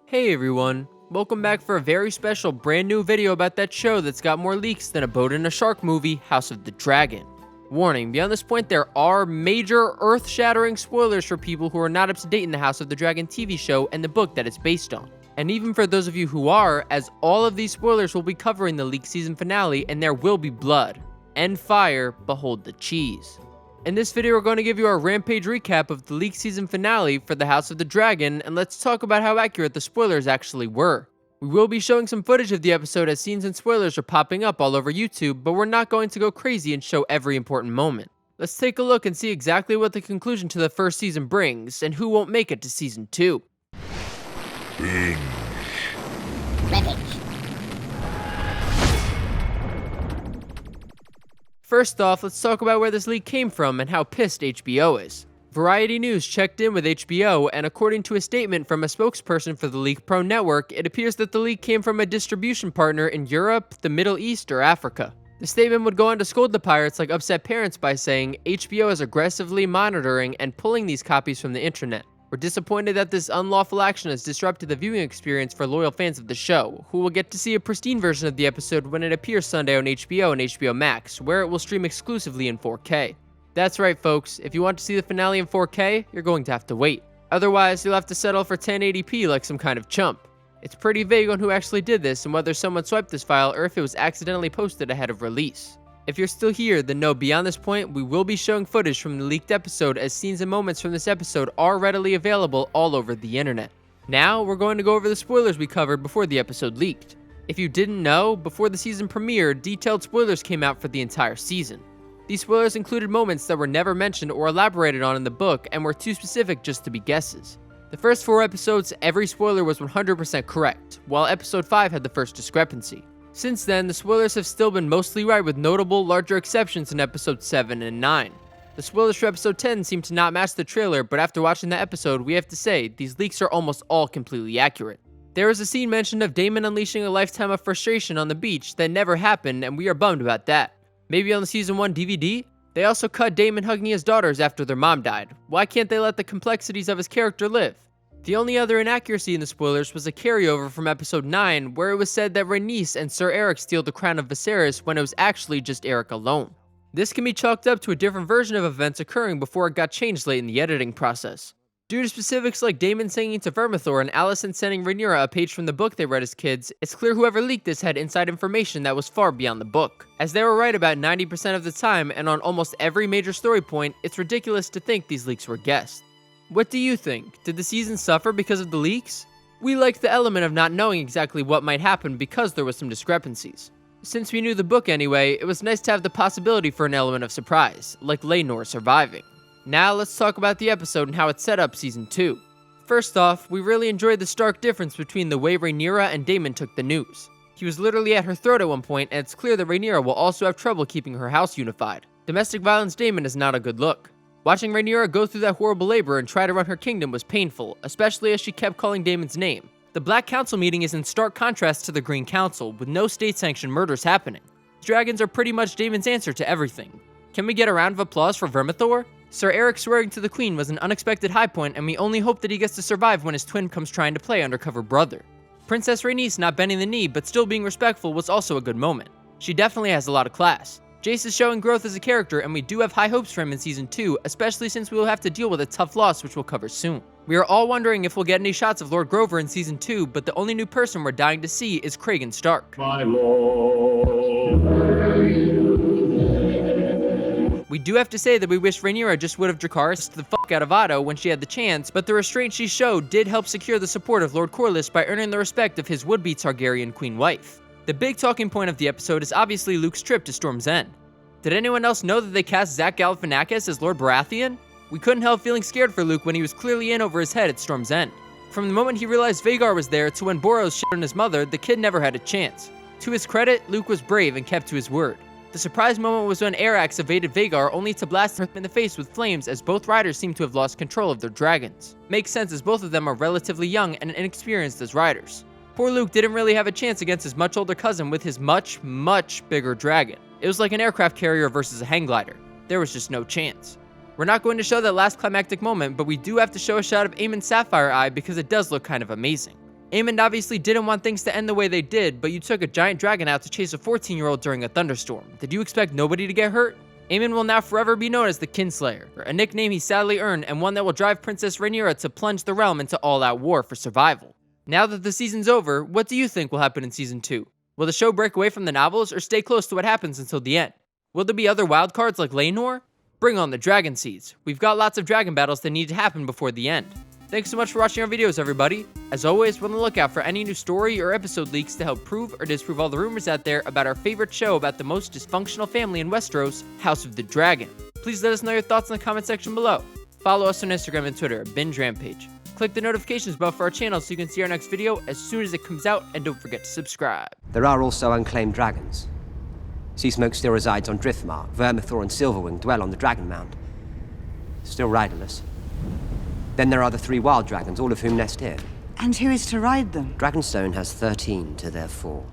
Hey everyone, welcome back for a very special brand new video about that show that's got more leaks than a boat in a shark movie, House of the Dragon. Warning, beyond this point there are major earth-shattering spoilers for people who are not up to date in the House of the Dragon TV show and the book that it's based on. And even for those of you who are, as all of these spoilers will be covering the leaked season finale and there will be blood and fire, behold the cheese. In this video, we're going to give you our Rampage recap of the leaked season finale for the House of the Dragon, and let's talk about how accurate the spoilers actually were. We will be showing some footage of the episode as scenes and spoilers are popping up all over YouTube, but we're not going to go crazy and show every important moment. Let's take a look and see exactly what the conclusion to the first season brings, and who won't make it to season 2. Binge. Rampage. First off, let's talk about where this leak came from and how pissed HBO is. Variety News checked in with HBO, and according to a statement from a spokesperson for the Leak Pro network, it appears that the leak came from a distribution partner in Europe, the Middle East, or Africa. The statement would go on to scold the pirates like upset parents by saying, HBO is aggressively monitoring and pulling these copies from the internet. We're disappointed that this unlawful action has disrupted the viewing experience for loyal fans of the show, who will get to see a pristine version of the episode when it appears Sunday on HBO and HBO Max, where it will stream exclusively in 4K. That's right folks, if you want to see the finale in 4K, you're going to have to wait. Otherwise, you'll have to settle for 1080p like some kind of chump. It's pretty vague on who actually did this and whether someone swiped this file or if it was accidentally posted ahead of release. If you're still here, then know beyond this point, we will be showing footage from the leaked episode as scenes and moments from this episode are readily available all over the internet. Now, we're going to go over the spoilers we covered before the episode leaked. If you didn't know, before the season premiere, detailed spoilers came out for the entire season. These spoilers included moments that were never mentioned or elaborated on in the book and were too specific just to be guesses. The first 4 episodes, every spoiler was 100% correct, while episode 5 had the first discrepancy. Since then, the spoilers have still been mostly right with notable, larger exceptions in episodes 7 and 9. The spoilers for episode 10 seem to not match the trailer, but after watching the episode, we have to say, these leaks are almost all completely accurate. There is a scene mentioned of Daemon unleashing a lifetime of frustration on the beach that never happened, and we are bummed about that. Maybe on the season 1 DVD? They also cut Daemon hugging his daughters after their mom died. Why can't they let the complexities of his character live? The only other inaccuracy in the spoilers was a carryover from episode 9, where it was said that Rhaenys and Sir Eric steal the crown of Viserys when it was actually just Eric alone. This can be chalked up to a different version of events occurring before it got changed late in the editing process. Due to specifics like Daemon singing to Vermithor and Alicent sending Rhaenyra a page from the book they read as kids, it's clear whoever leaked this had inside information that was far beyond the book. As they were right about 90% of the time and on almost every major story point, it's ridiculous to think these leaks were guessed. What do you think? Did the season suffer because of the leaks? We liked the element of not knowing exactly what might happen because there was some discrepancies. Since we knew the book anyway, it was nice to have the possibility for an element of surprise, like Laenor surviving. Now let's talk about the episode and how it set up season 2. First off, we really enjoyed the stark difference between the way Rhaenyra and Daemon took the news. He was literally at her throat at one point, and it's clear that Rhaenyra will also have trouble keeping her house unified. Domestic violence Daemon is not a good look. Watching Rhaenyra go through that horrible labor and try to run her kingdom was painful, especially as she kept calling Daemon's name. The Black Council meeting is in stark contrast to the Green Council, with no state-sanctioned murders happening. Dragons are pretty much Daemon's answer to everything. Can we get a round of applause for Vermithor? Sir Eric swearing to the Queen was an unexpected high point, and we only hope that he gets to survive when his twin comes trying to play undercover brother. Princess Rhaenys not bending the knee but still being respectful was also a good moment. She definitely has a lot of class. Jace is showing growth as a character, and we do have high hopes for him in season 2, especially since we will have to deal with a tough loss which we'll cover soon. We are all wondering if we'll get any shots of Lord Grover in season 2, but the only new person we're dying to see is Kragan Stark. My lord. We do have to say that we wish Rhaenyra just would have Dracarys the fuck out of Otto when she had the chance, but the restraint she showed did help secure the support of Lord Corlys by earning the respect of his would-be Targaryen queen wife. The big talking point of the episode is obviously Luke's trip to Storm's End. Did anyone else know that they cast Zach Galifianakis as Lord Baratheon? We couldn't help feeling scared for Luke when he was clearly in over his head at Storm's End. From the moment he realized Vhagar was there to when Boros shit on his mother, the kid never had a chance. To his credit, Luke was brave and kept to his word. The surprise moment was when Arax evaded Vhagar only to blast him in the face with flames as both riders seem to have lost control of their dragons. Makes sense as both of them are relatively young and inexperienced as riders. Poor Luke didn't really have a chance against his much older cousin with his much, much bigger dragon. It was like an aircraft carrier versus a hang glider. There was just no chance. We're not going to show that last climactic moment, but we do have to show a shot of Aemon's Sapphire Eye because it does look kind of amazing. Aemond obviously didn't want things to end the way they did, but you took a giant dragon out to chase a 14-year-old during a thunderstorm. Did you expect nobody to get hurt? Aemond will now forever be known as the Kinslayer, a nickname he sadly earned and one that will drive Princess Rhaenyra to plunge the realm into all-out war for survival. Now that the season's over, what do you think will happen in Season 2? Will the show break away from the novels or stay close to what happens until the end? Will there be other wildcards like Laenor? Bring on the Dragon Seeds. We've got lots of dragon battles that need to happen before the end. Thanks so much for watching our videos, everybody. As always, we're on the lookout for any new story or episode leaks to help prove or disprove all the rumors out there about our favorite show about the most dysfunctional family in Westeros, House of the Dragon. Please let us know your thoughts in the comment section below. Follow us on Instagram and Twitter at Binge Rampage. Click the notifications bell for our channel so you can see our next video as soon as it comes out, and don't forget to subscribe. There are also unclaimed dragons. Seasmoke still resides on Driftmark. Vermithor and Silverwing dwell on the Dragon Mound. Still riderless. Then there are the 3 wild dragons, all of whom nest here. And who is to ride them? Dragonstone has 13 to their 4.